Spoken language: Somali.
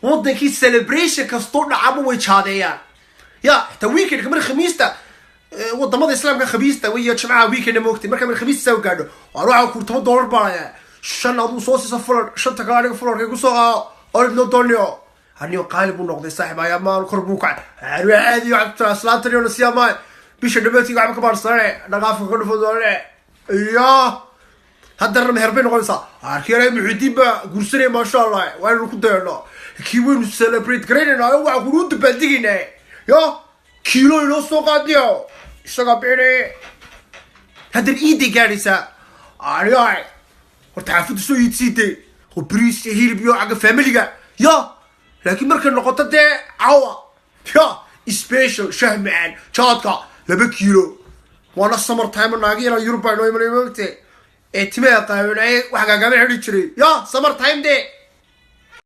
waddankii celebration kastoo dhacaba way jaadeeyaan ya xitaa weekendka marka khamiista wadamada islaamka khamiista way jimcaha weekend moogtay marka khamiista soo gaadho waa waxa ku $10 baa shan aduu soo siisa fulan shanta kale aniga fulanka ku soo orno donio hani qalib uu noqday saaxiib ayaa maal korbu ka caadi iyo translator iyo siyaama bisha dhameetiga waxba ka baarsanay dhaqaafka ka dhufo doole iyo haddana meherbe noqonaysa arkay muxidiba guursanay ma sha Allah waa inuu ku dayno kii weyn celebrate gareynaa waxa ku runta bandigina yo kilo ilo soo qaadiyo isaga bere hadda iidi gaarisa ay horta xaafadu soo yidside oo bariis hilib iyo aga family-ga ya laakiin marka noqoto dee cawa ya special shahmaan jaadka 2 kilo waana summer time naagiina Europe ay noo imanayeen timay qaawanay wax gagaabay xidhi jiray ya summer time de